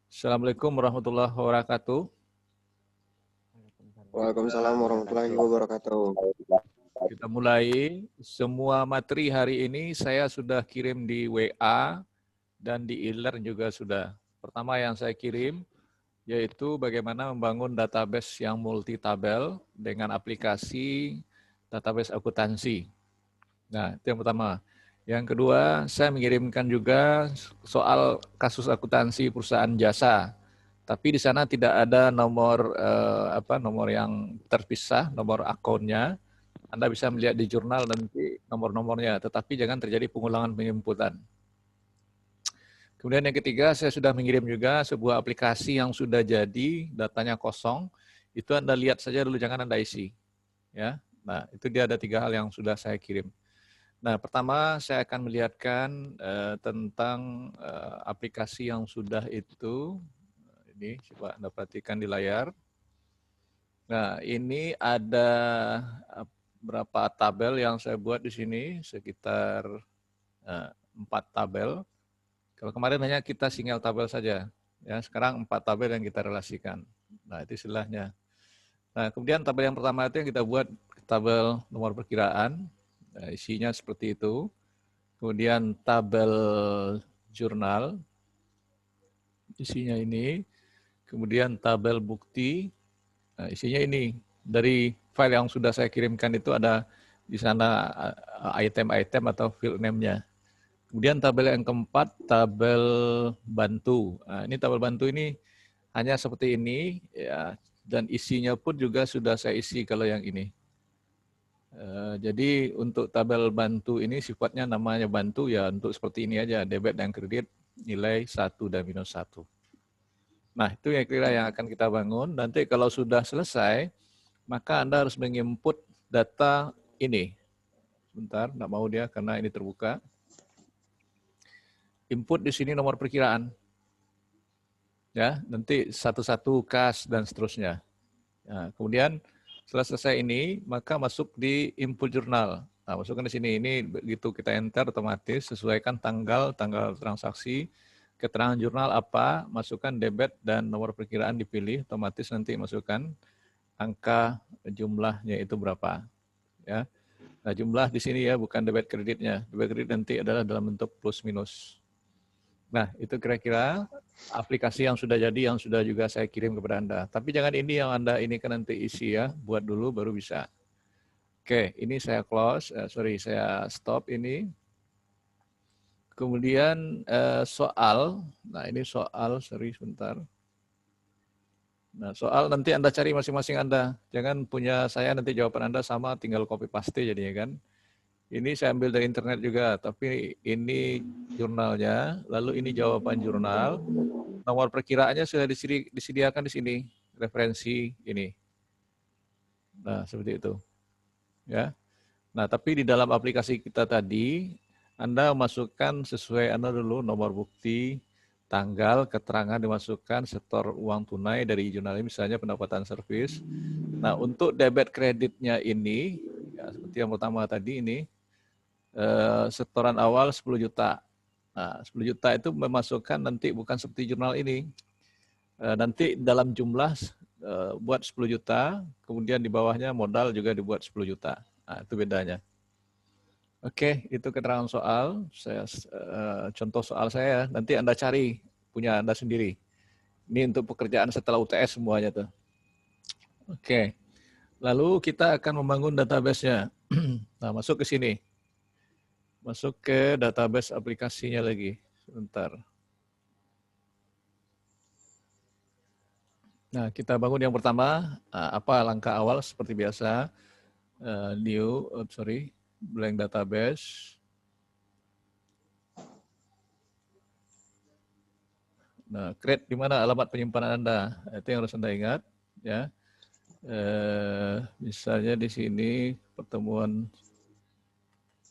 Assalamualaikum warahmatullahi wabarakatuh. Waalaikumsalam warahmatullahi wabarakatuh. Kita mulai. Semua materi hari ini saya sudah kirim di WA dan di e-learn juga sudah. Pertama yang saya kirim yaitu bagaimana membangun database yang multi tabel dengan aplikasi database akuntansi. Nah, itu yang pertama. Yang kedua, saya mengirimkan juga soal kasus akuntansi perusahaan jasa. Tapi di sana tidak ada nomor nomor yang terpisah, nomor akunnya. Anda bisa melihat di jurnal nanti nomor-nomornya, tetapi jangan terjadi pengulangan penginputan. Kemudian yang ketiga, saya sudah mengirim juga sebuah aplikasi yang sudah jadi, datanya kosong. Itu Anda lihat saja dulu, jangan Anda isi. Ya, nah itu dia ada 3 hal yang sudah saya kirim. Nah, pertama saya akan melihatkan tentang aplikasi yang sudah itu. Ini coba Anda perhatikan di layar. Nah, ini ada berapa tabel yang saya buat di sini, sekitar 4 tabel. Kalau kemarin hanya kita single tabel saja, ya sekarang 4 tabel yang kita relasikan. Nah, itu istilahnya. Nah, kemudian tabel yang pertama itu yang kita buat tabel nomor perkiraan, nah, isinya seperti itu. Kemudian tabel jurnal, isinya ini. Kemudian tabel bukti, nah, isinya ini. Dari file yang sudah saya kirimkan itu ada di sana item-item atau field name-nya. Kemudian tabel yang keempat, tabel bantu. Nah, ini tabel bantu ini hanya seperti ini, ya, dan isinya pun juga sudah saya isi kalau yang ini. Jadi untuk tabel bantu ini sifatnya namanya bantu ya untuk seperti ini aja, debit dan kredit, nilai 1 dan minus 1. Nah, itu yang kira yang akan kita bangun. Nanti kalau sudah selesai, maka Anda harus menginput data ini. Sebentar, nggak mau dia karena ini terbuka. Input di sini nomor perkiraan. Ya, nanti satu-satu kas dan seterusnya. Nah, kemudian setelah selesai ini, maka masuk di input jurnal. Nah, masukkan di sini. Ini begitu kita enter otomatis sesuaikan tanggal transaksi, keterangan jurnal apa, masukkan debit dan nomor perkiraan dipilih, otomatis nanti masukkan angka jumlahnya itu berapa. Ya. Nah, jumlah di sini ya bukan debit kreditnya. Debit kredit nanti adalah dalam bentuk plus minus. Nah, itu kira-kira aplikasi yang sudah jadi, yang sudah juga saya kirim kepada Anda. Tapi jangan ini yang Anda ini kan nanti isi ya, buat dulu baru bisa. Oke, ini saya close, saya stop ini. Kemudian soal, nah ini soal, sebentar. Nah, soal nanti Anda cari masing-masing Anda. Jangan punya saya nanti jawaban Anda sama, tinggal copy paste jadinya kan. Ini saya ambil dari internet juga, tapi ini jurnalnya, lalu ini jawaban jurnal. Nomor perkiraannya sudah disediakan di sini, referensi ini. Nah, seperti itu. Ya. Nah, tapi di dalam aplikasi kita tadi, Anda masukkan sesuai Anda dulu nomor bukti, tanggal, keterangan dimasukkan, setor uang tunai dari jurnal ini, misalnya pendapatan servis. Nah, untuk debit kreditnya ini, ya, seperti yang pertama tadi ini, setoran awal 10 juta. Nah, 10 juta itu memasukkan nanti bukan seperti jurnal ini. Nanti dalam jumlah buat 10 juta, kemudian di bawahnya modal juga dibuat 10 juta. Nah, itu bedanya. Oke, itu keterangan soal. Saya contoh soal saya, nanti Anda cari punya Anda sendiri. Ini untuk pekerjaan setelah UTS semuanya tuh. Oke. Lalu kita akan membangun database-nya. Nah, masuk ke sini. Masuk ke database aplikasinya lagi. Sebentar. Nah, kita bangun yang pertama, apa langkah awal seperti biasa, blank database. Nah, create di mana alamat penyimpanan Anda, itu yang harus Anda ingat, ya. Misalnya di sini pertemuan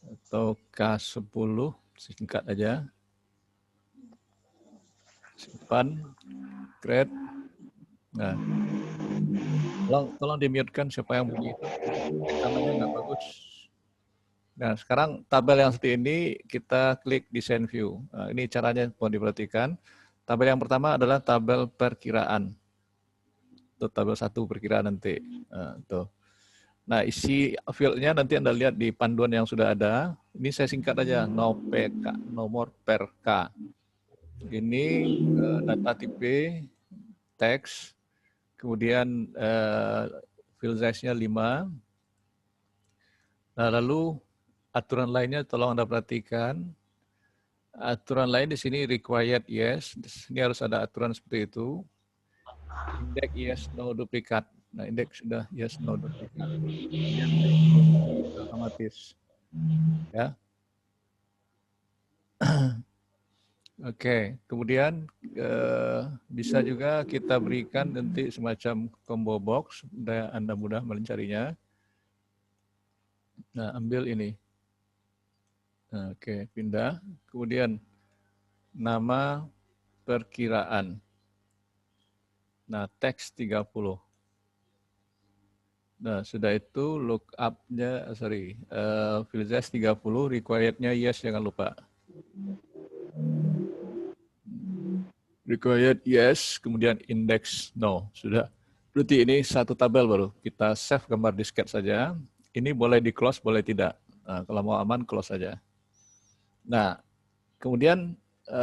atau K10, singkat aja. Simpan, create. Nah, tolong di-mute-kan siapa yang bunyi itu. Rekamannya nggak bagus. Nah, sekarang tabel yang seperti ini kita klik design view. Nah, ini caranya mohon diperhatikan. tabel yang pertama adalah tabel perkiraan. Itu tabel 1 perkiraan nanti. Tuh. Nah, isi fieldnya nanti Anda lihat di panduan yang sudah ada. Ini saya singkat aja, nomor per K. Ini data tipe, teks, kemudian field size-nya 5. Nah, lalu aturan lainnya tolong Anda perhatikan. Aturan lain di sini required yes. Ini harus ada aturan seperti itu. Index yes, no duplikat. Nah, indeks sudah yes, no duplikat. Kemudian otomatis. Ya. Oke, kemudian bisa juga kita berikan nanti semacam combo box, Anda mudah mencarinya. Nah, ambil ini. Nah, oke, pindah. Kemudian nama perkiraan. Nah, teks 30. Nah, sudah itu lookup-nya, field size 30, required-nya yes, jangan lupa. Required yes, kemudian index no, sudah. Berarti ini satu tabel baru. Kita save gambar disket saja. Ini boleh di close, boleh tidak. Nah, kalau mau aman, close saja. Nah, kemudian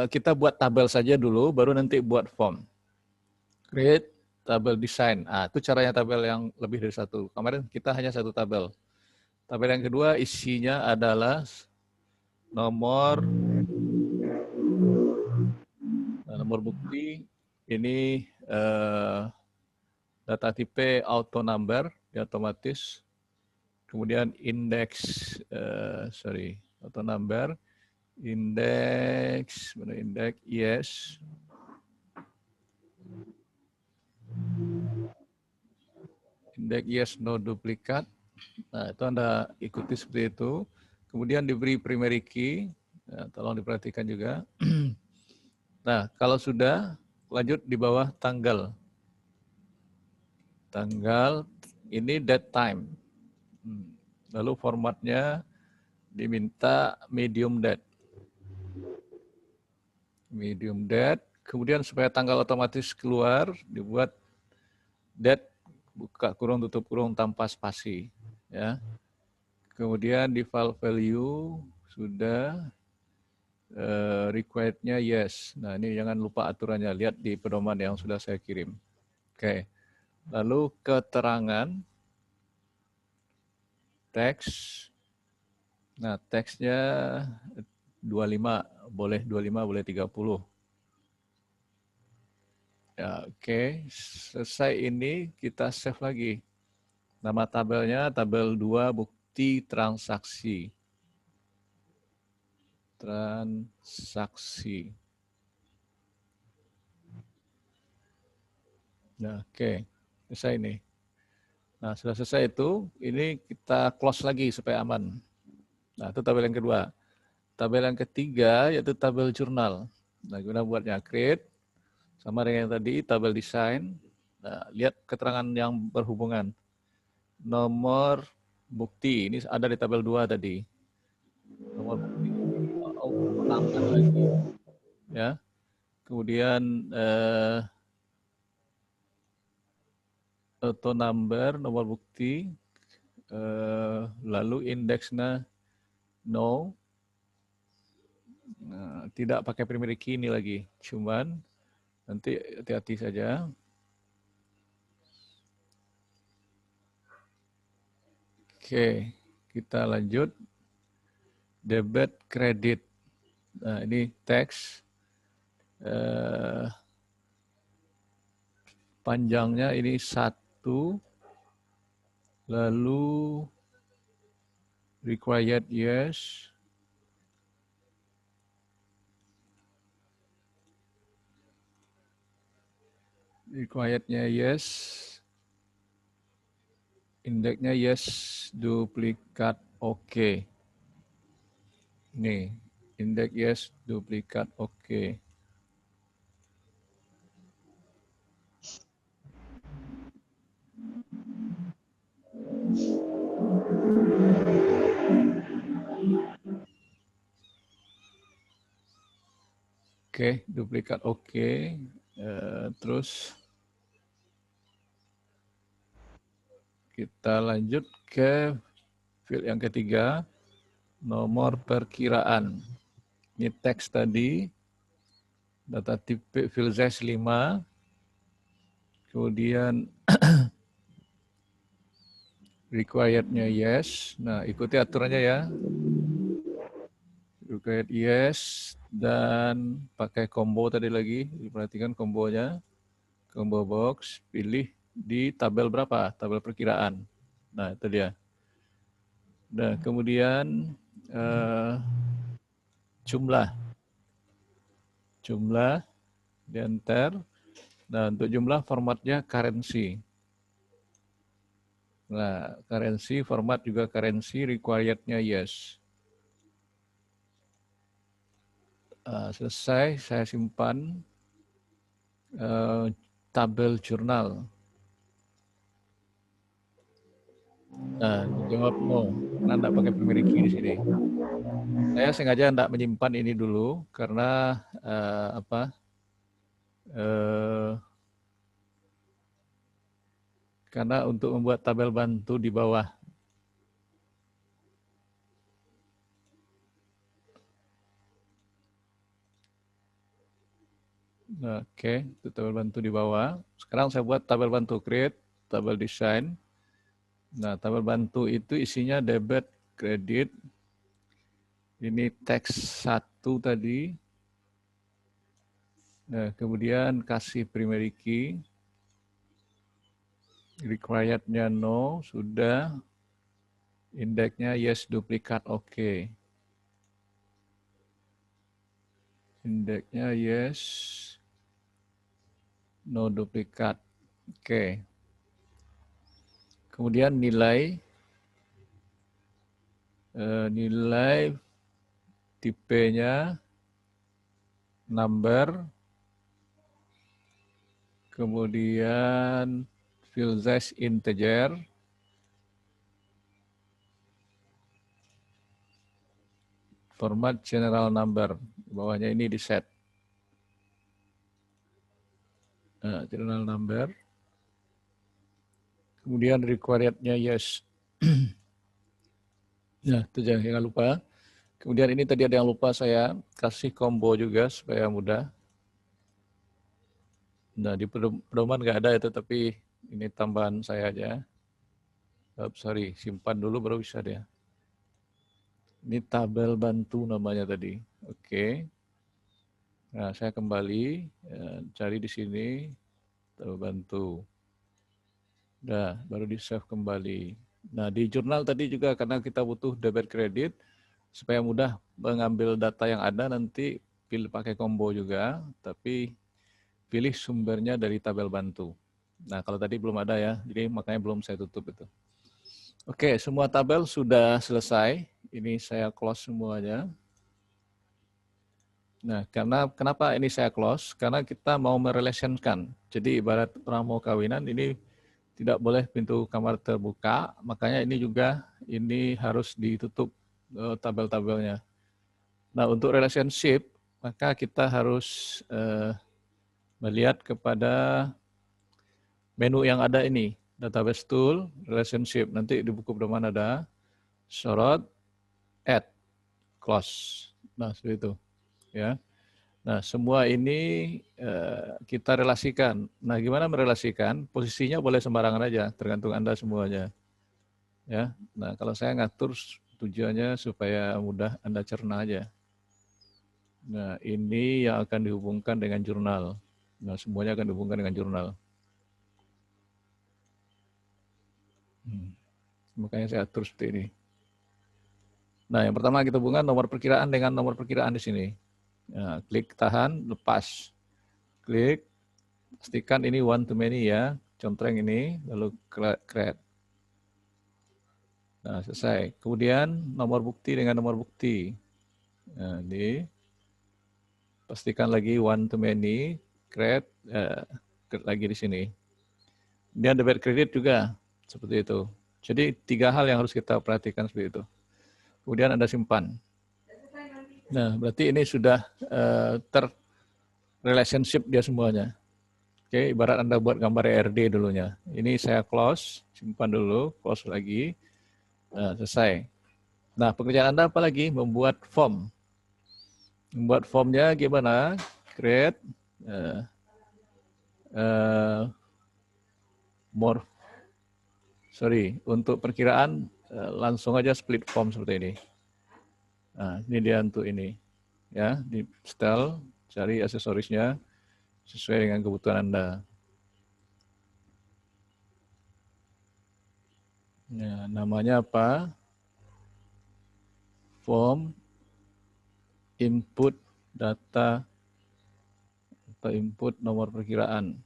kita buat tabel saja dulu, baru nanti buat form. Create tabel design. Ah, itu caranya tabel yang lebih dari satu. Kemarin kita hanya satu tabel. Tabel yang kedua isinya adalah nomor bukti. Ini data tipe auto number, ya, otomatis. Kemudian indeks, auto number, indeks, yes. Indeks yes, no duplikat. Nah, itu Anda ikuti seperti itu. Kemudian diberi primary key, nah, tolong diperhatikan juga. Nah, kalau sudah, lanjut di bawah tanggal. Tanggal, ini date time. Lalu formatnya diminta medium date. Medium date, kemudian supaya tanggal otomatis keluar, dibuat date, buka kurung, tutup kurung, tanpa spasi. Ya. Kemudian di file value, sudah, required-nya yes. Nah, ini jangan lupa aturannya, lihat di pedoman yang sudah saya kirim. Oke. Lalu keterangan, teks. Nah, teksnya 25, boleh 25, boleh 30. Ya, oke. Selesai ini, kita save lagi. Nama tabelnya, tabel 2, bukti transaksi. Transaksi. Nah, oke. Selesai ini. Nah, sudah selesai itu, ini kita close lagi supaya aman. Nah, itu tabel yang kedua. Tabel yang ketiga yaitu tabel jurnal. Nah, gimana buatnya? Create, sama dengan yang tadi, tabel design. Nah, lihat keterangan yang berhubungan. Nomor bukti, ini ada di tabel 2 tadi. Nomor bukti, tambah lagi. Ya. Kemudian auto number, nomor bukti, lalu indeksnya no. Nah, tidak pakai primary key ini lagi, cuman nanti hati-hati saja. Oke, kita lanjut. Debit kredit. Nah, ini teks. Panjangnya ini 1. Lalu required yes. Requirednya yes. Indeksnya yes, duplikat oke. Nih, indeks yes, duplikat oke. Oke, duplikat oke. Terus kita lanjut ke field yang ketiga, nomor perkiraan. Ini teks tadi, data tipe field size 5, kemudian required-nya yes. Nah, ikuti aturannya ya. Required yes, dan pakai combo tadi lagi, diperhatikan kombonya. Combo box, pilih di tabel berapa? Tabel perkiraan. Nah, itu dia. Nah, kemudian jumlah di enter. Nah, untuk jumlah formatnya currency. Nah, currency format juga currency, required-nya yes. Selesai, saya simpan tabel jurnal. Nah, dijawab no, karena enggak pakai primary key di sini. Saya sengaja enggak menyimpan ini dulu karena karena untuk membuat tabel bantu di bawah. Oke, itu tabel bantu di bawah. Sekarang saya buat tabel bantu, create tabel design. Nah, tabel bantu itu isinya debit, kredit. Ini teks 1 tadi. Nah, kemudian kasih primary key. Required-nya no, sudah. Indeksnya yes, duplikat oke. Indeksnya yes, no duplikat. Oke. Kemudian nilai tipenya number, kemudian field size integer, format general number, di bawahnya ini di set. Nah, general number, kemudian required-nya yes. Nah, itu jangan lupa. Kemudian ini tadi ada yang lupa saya kasih combo juga supaya mudah. Nah, di pedoman nggak ada itu, tapi ini tambahan saya aja. Sorry, simpan dulu baru bisa dia. Ini tabel bantu namanya tadi. Oke. Nah, saya kembali cari di sini tabel bantu. Nah, baru di save kembali. Nah, di jurnal tadi juga karena kita butuh debit kredit supaya mudah mengambil data yang ada, nanti pilih pakai combo juga, tapi pilih sumbernya dari tabel bantu. Nah, kalau tadi belum ada ya, jadi makanya belum saya tutup itu. Oke, semua tabel sudah selesai. Ini saya close semuanya. Nah, kenapa ini saya close? Karena kita mau merelationkan. Jadi ibarat orang mau kawinan, ini tidak boleh pintu kamar terbuka, makanya ini juga ini harus ditutup tabel-tabelnya. Nah, untuk relationship, maka kita harus melihat kepada menu yang ada ini, database tool, relationship. Nanti di buku pedoman ada sorot, add, close. Nah, seperti itu. Ya. Nah, semua ini kita relasikan. Nah, gimana merelasikan? Posisinya boleh sembarangan aja, tergantung Anda semuanya. Ya. Nah, kalau saya ngatur tujuannya supaya mudah Anda cerna aja. Nah, ini yang akan dihubungkan dengan jurnal. Nah, semuanya akan dihubungkan dengan jurnal. Makanya saya atur seperti ini. Nah, yang pertama kita hubungkan nomor perkiraan dengan nomor perkiraan di sini. Nah, klik tahan, lepas. Klik, pastikan ini one to many ya. Contreng ini, lalu create. Nah, selesai. Kemudian nomor bukti dengan nomor bukti. Nah, ini pastikan lagi one to many, create lagi di sini. Kemudian debit kredit juga seperti itu. Jadi 3 hal yang harus kita perhatikan seperti itu. Kemudian Anda simpan. Nah, berarti ini sudah relationship dia semuanya. Oke, ibarat Anda buat gambar ERD dulunya. Ini saya close, simpan dulu, close lagi. Nah, selesai. Nah, pekerjaan Anda apa lagi? Membuat form. Membuat formnya gimana? Create untuk perkiraan langsung aja split form seperti ini. Nah, ini dia untuk ini. Ya, di setel, cari aksesorisnya sesuai dengan kebutuhan Anda. Ya, namanya apa? Form input data atau input nomor perkiraan.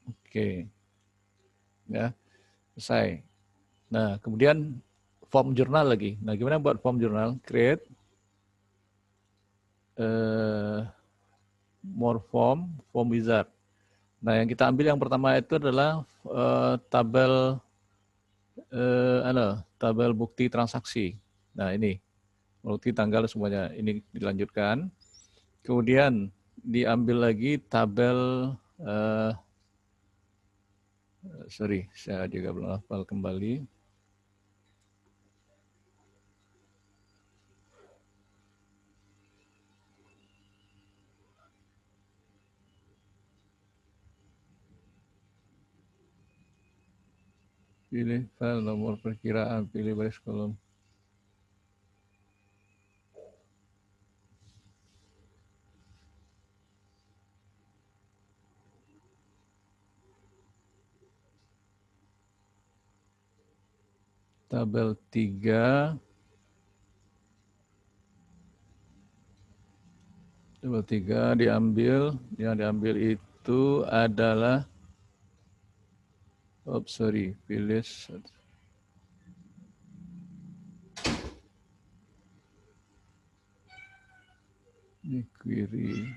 Oke. Ya, selesai. Nah, kemudian form jurnal lagi. Nah, gimana buat form jurnal? Create more form wizard. Nah, yang kita ambil yang pertama itu adalah tabel bukti transaksi. Nah, ini bukti tanggal semuanya. Ini dilanjutkan. Kemudian diambil lagi tabel saya juga belum hafal kembali. Pilih file nomor perkiraan, pilih baris kolom. Tabel 3. Tabel 3 diambil, yang diambil itu adalah pilih ini query.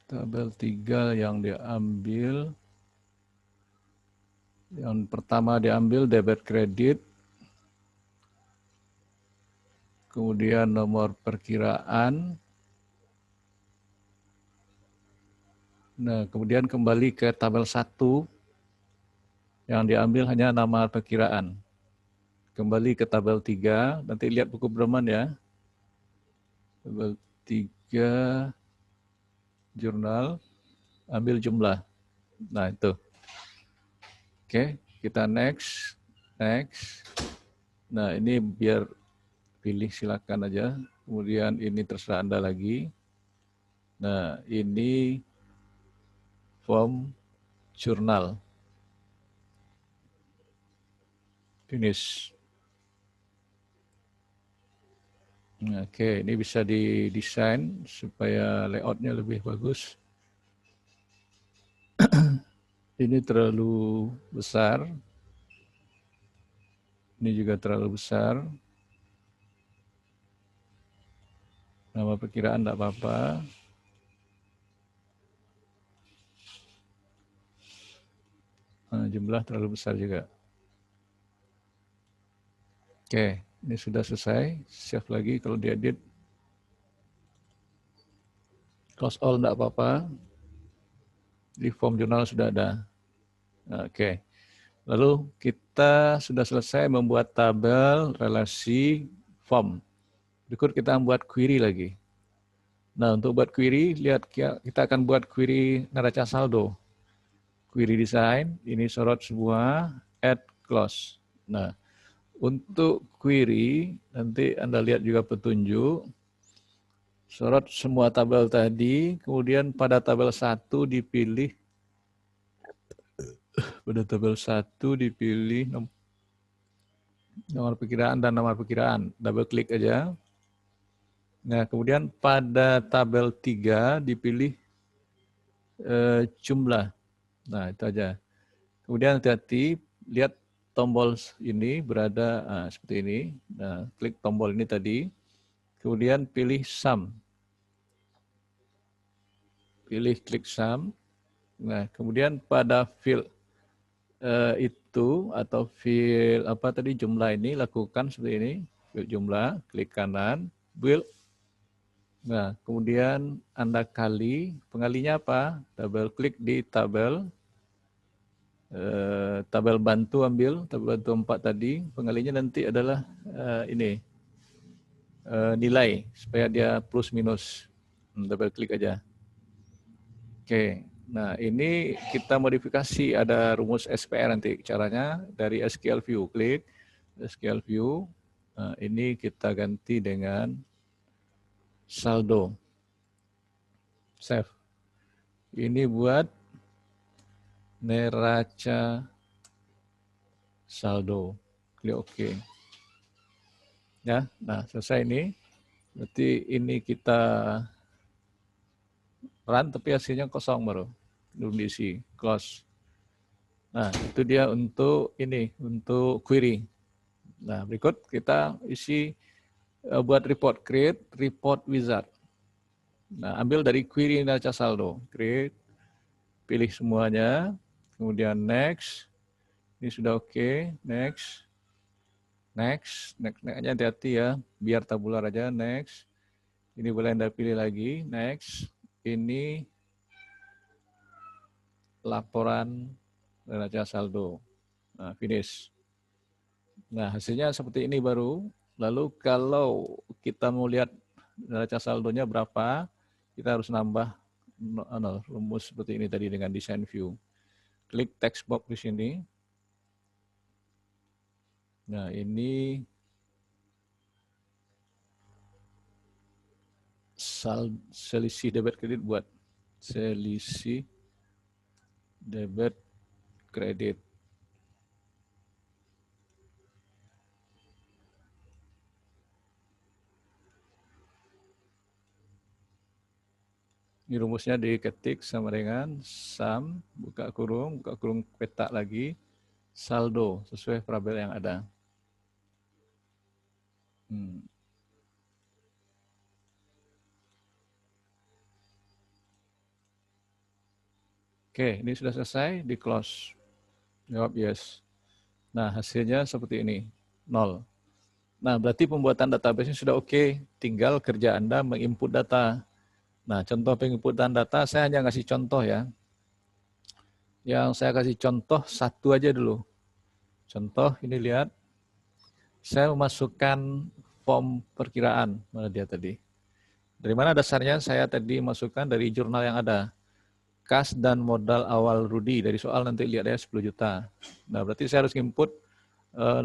Tabel 3 yang diambil, yang pertama diambil debit kredit, kemudian nomor perkiraan. Nah, kemudian kembali ke tabel 1 yang diambil hanya nama perkiraan. Kembali ke tabel 3, nanti lihat buku pedoman ya. Tabel 3 jurnal, ambil jumlah. Nah, itu. Oke, kita next. Nah, ini biar pilih silakan aja. Kemudian ini terserah Anda lagi. Nah, ini form jurnal. Finish. Oke, ini bisa didesain supaya layoutnya lebih bagus. Ini terlalu besar. Ini juga terlalu besar. Nama perkiraan tidak apa-apa. Nah, jumlah terlalu besar juga. Oke, ini sudah selesai. Save lagi kalau diedit. Close all tidak apa-apa. Di form jurnal sudah ada. Oke. Lalu kita sudah selesai membuat tabel relasi form. Berikut kita membuat query lagi. Nah, untuk buat query, lihat kita akan buat query neraca saldo. Query design, ini sorot semua, add close. Nah, untuk query, nanti Anda lihat juga petunjuk. Sorot semua tabel tadi, kemudian pada tabel 1 dipilih, nomor perkiraan dan nomor perkiraan. Double klik aja. Nah, kemudian pada tabel 3 dipilih jumlah. Nah, itu aja. Kemudian hati-hati, lihat tombol ini berada seperti ini. Nah, klik tombol ini tadi. Kemudian pilih sum. Pilih klik sum. Nah, kemudian pada field itu atau field apa tadi jumlah ini lakukan seperti ini, field jumlah, klik kanan, build. Nah, kemudian Anda kali, pengalinya apa? Double klik di tabel, tabel bantu ambil, tabel bantu 4 tadi, pengalinya nanti adalah ini, nilai, supaya dia plus minus. Double klik aja. Oke, nah ini kita modifikasi, ada rumus SPR nanti caranya dari SQL View. Klik SQL View, nah, ini kita ganti dengan saldo. Save. Ini buat neraca saldo. Klik OK. Ya, nah selesai ini. Berarti ini kita run tapi hasilnya kosong baru. Belum diisi. Close. Nah, itu dia untuk ini, untuk query. Nah, berikut kita isi buat report, create report wizard. Nah, ambil dari query neraca saldo, create, pilih semuanya, kemudian next, ini sudah oke, next, next aja, hati-hati ya, biar tabular aja, next, ini boleh Anda pilih lagi, next, ini laporan neraca saldo, nah finish. Nah, hasilnya seperti ini baru. Lalu kalau kita mau lihat neraca saldonya berapa, kita harus nambah rumus seperti ini tadi dengan design view. Klik text box di sini. Nah, ini selisih debit kredit buat selisih debit kredit. Ini rumusnya diketik sama dengan sum, buka kurung petak lagi, saldo sesuai variabel yang ada. Oke, ini sudah selesai, di close. Jawab yes. Nah, hasilnya seperti ini, 0. Nah, berarti pembuatan database-nya sudah oke, tinggal kerja Anda menginput data. Nah, contoh penginputan data, saya hanya ngasih contoh ya. Yang saya kasih contoh satu aja dulu. Contoh, ini lihat. Saya memasukkan form perkiraan. Mana dia tadi? Dari mana dasarnya? Saya tadi masukkan dari jurnal yang ada. Kas dan modal awal Rudi. Dari soal nanti lihat ya 10 juta. Nah, berarti saya harus input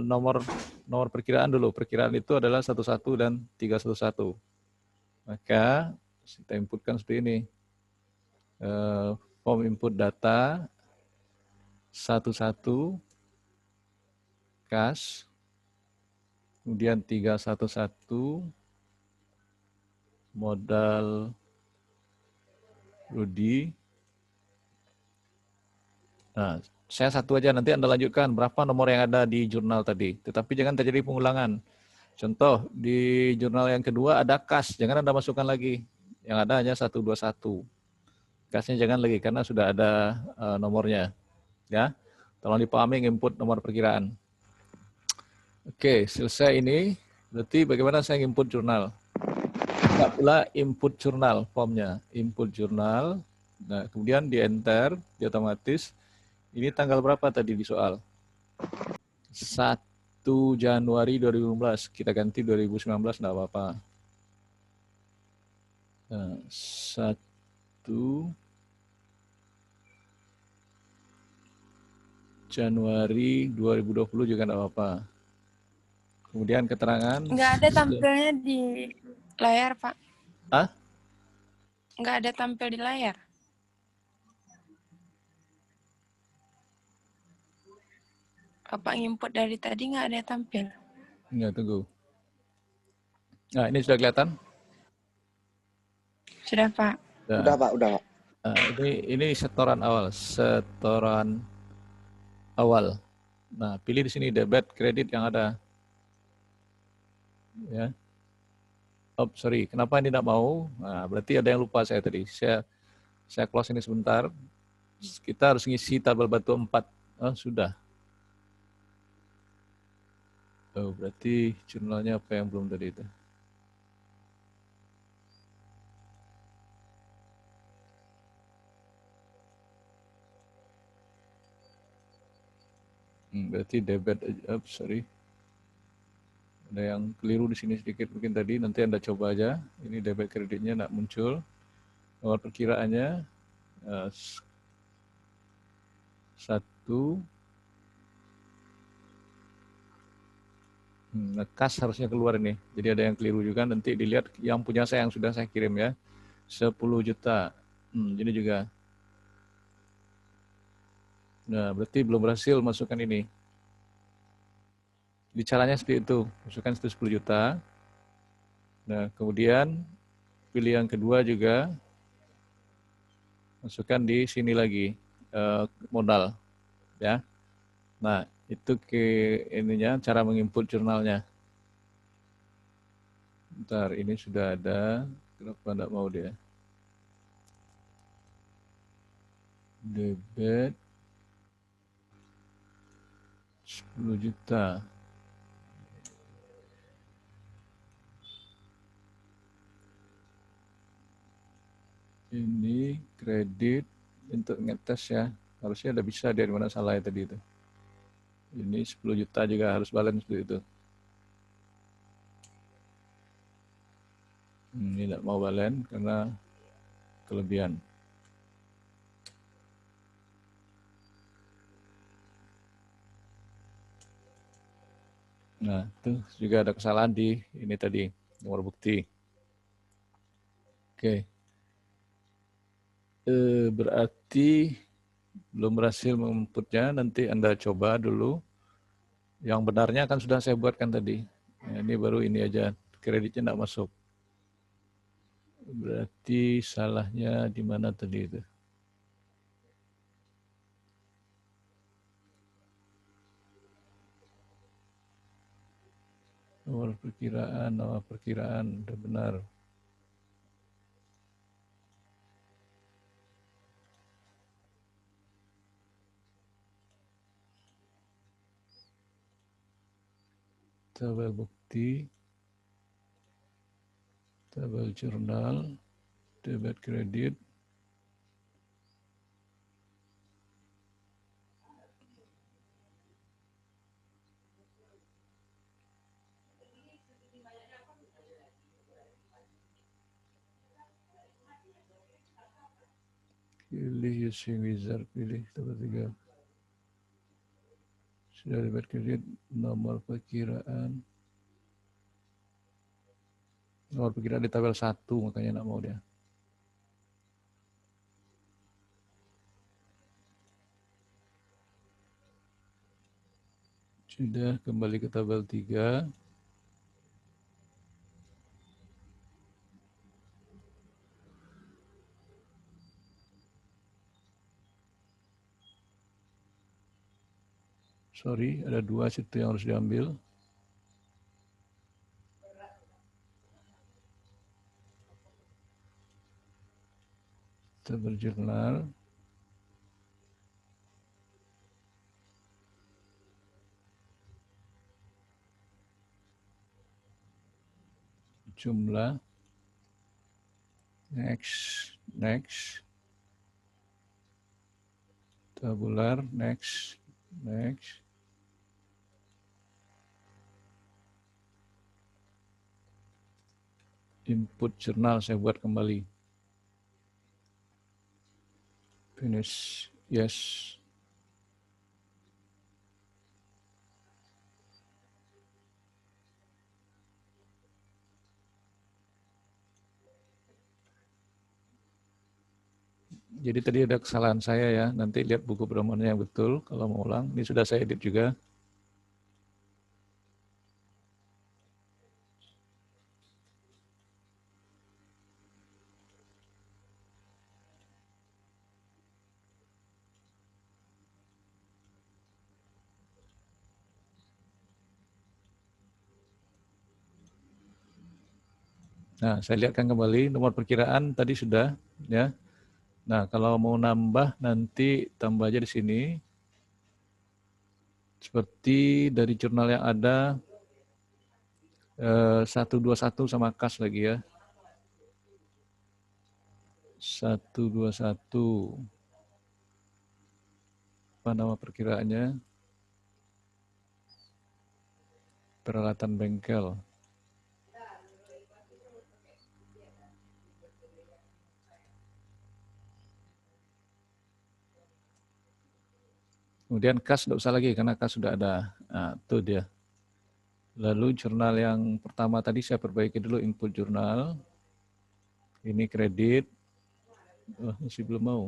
nomor perkiraan dulu. Perkiraan itu adalah 11 dan 311. Maka kita inputkan seperti ini. Form input data 11 kas, kemudian 311 modal Rudi. Nah, saya satu aja, nanti Anda lanjutkan berapa nomor yang ada di jurnal tadi. Tetapi jangan terjadi pengulangan. Contoh, di jurnal yang kedua ada kas, jangan Anda masukkan lagi. Yang ada hanya 121. Kasnya jangan lagi, karena sudah ada nomornya. Ya, tolong dipahami input nomor perkiraan. Oke, selesai ini. Berarti bagaimana saya input jurnal? Buka pula input jurnal, formnya. Input jurnal. Nah, kemudian di enter, di otomatis. Ini tanggal berapa tadi di soal? 1 Januari 2015. Kita ganti 2019, enggak apa-apa. Nah, 1 Januari 2020 juga enggak apa-apa. Kemudian keterangan. Nggak ada tampilnya di layar, Pak. Hah? Nggak ada tampil di layar. Bapak input dari tadi nggak ada tampil. Enggak, tunggu. Nah, ini sudah kelihatan? Sudah, Pak. Nah, Udah, Pak, udah, Pak. Nah, ini setoran awal. Setoran awal. Nah, pilih di sini debit kredit yang ada. Ya. Oh, sorry, kenapa ini tidak mau? Nah, berarti ada yang lupa saya tadi. Saya close ini sebentar. kita harus ngisi tabel batu 4. Oh, sudah. Oh, berarti jurnalnya apa yang belum tadi itu? Berarti debit, sorry. Ada yang keliru di sini sedikit mungkin tadi. Nanti Anda coba aja. Ini debit kreditnya tidak muncul. Nomor perkiraannya 1. Kas harusnya keluar ini. Jadi ada yang keliru juga. Nanti dilihat yang punya saya yang sudah saya kirim ya. 10 juta. Ini juga. Nah, berarti belum berhasil masukkan ini. Di caranya seperti itu. Masukkan 10 juta. Nah, kemudian pilih yang kedua juga. Masukkan di sini lagi. Modal. Ya. Nah, itu ke ininya cara menginput jurnalnya. Bentar, ini sudah ada. Kenapa enggak mau dia? Debit 10 juta. Ini kredit untuk ngetes ya. Harusnya udah bisa dari mana salah ya tadi itu. Ini 10 juta juga harus balance seperti itu. Ini tidak mau balance karena kelebihan. Nah, itu juga ada kesalahan di ini tadi, nomor bukti. Oke. Berarti belum berhasil menginputnya, nanti Anda coba dulu. Yang benarnya kan sudah saya buatkan tadi. Nah, ini baru ini aja, kreditnya tidak masuk. Berarti salahnya di mana tadi itu? Nomor perkiraan, udah benar. Tabel bukti, tabel jurnal, debit kredit. Pilih using wizard, pilih tabel 3. Sudah debit kredit, nomor perkiraan. Nomor perkiraan di tabel 1, makanya nak mau dia. Sudah, kembali ke tabel 3. Sorry, ada 2 situ yang harus diambil. Tabel jurnal. Jumlah. Next. Tabular, next. Input jurnal saya buat kembali. Finish, yes. Jadi tadi ada kesalahan saya ya, nanti lihat buku pedomannya yang betul kalau mau ulang. Ini sudah saya edit juga. Nah, saya lihatkan kembali nomor perkiraan tadi sudah ya. Nah, kalau mau nambah nanti tambah aja di sini. Seperti dari jurnal yang ada 121 sama kas lagi ya. 121. Apa nama perkiraannya? Peralatan bengkel. Kemudian kas tidak usah lagi karena kas sudah ada. Nah, itu dia. Lalu jurnal yang pertama tadi saya perbaiki dulu input jurnal. Ini kredit. Oh, masih belum mau.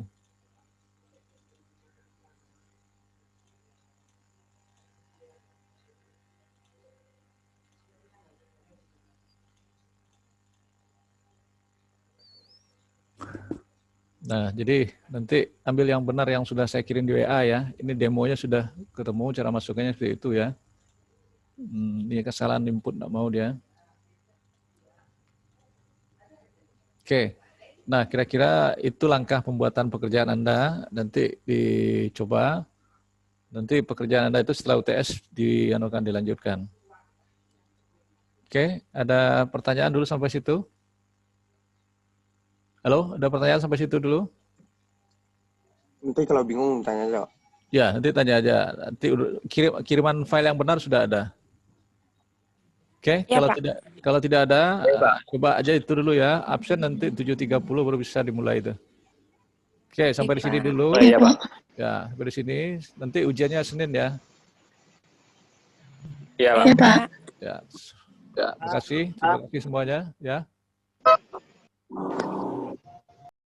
Nah, jadi nanti ambil yang benar yang sudah saya kirim di WA ya. Ini demonya sudah ketemu, cara masuknya seperti itu ya. Ini kesalahan input, nggak mau dia. Oke, nah kira-kira itu langkah pembuatan pekerjaan Anda. Nanti dicoba. Nanti pekerjaan Anda itu setelah UTS akan dilanjutkan. Oke, ada pertanyaan dulu sampai situ? Halo, ada pertanyaan sampai situ dulu? Nanti kalau bingung tanya aja. Ya, nanti tanya aja. Nanti kiriman file yang benar sudah ada. Oke, Ya, Pak. kalau tidak ada, coba aja itu dulu ya. Absen nanti 7.30 baru bisa dimulai itu. Oke, sampai di sini Pak. dulu. Iya, Pak. Ya, sampai di sini. Nanti ujiannya Senin ya. Iya, Ya, Pak. Ya. Terima kasih semuanya ya.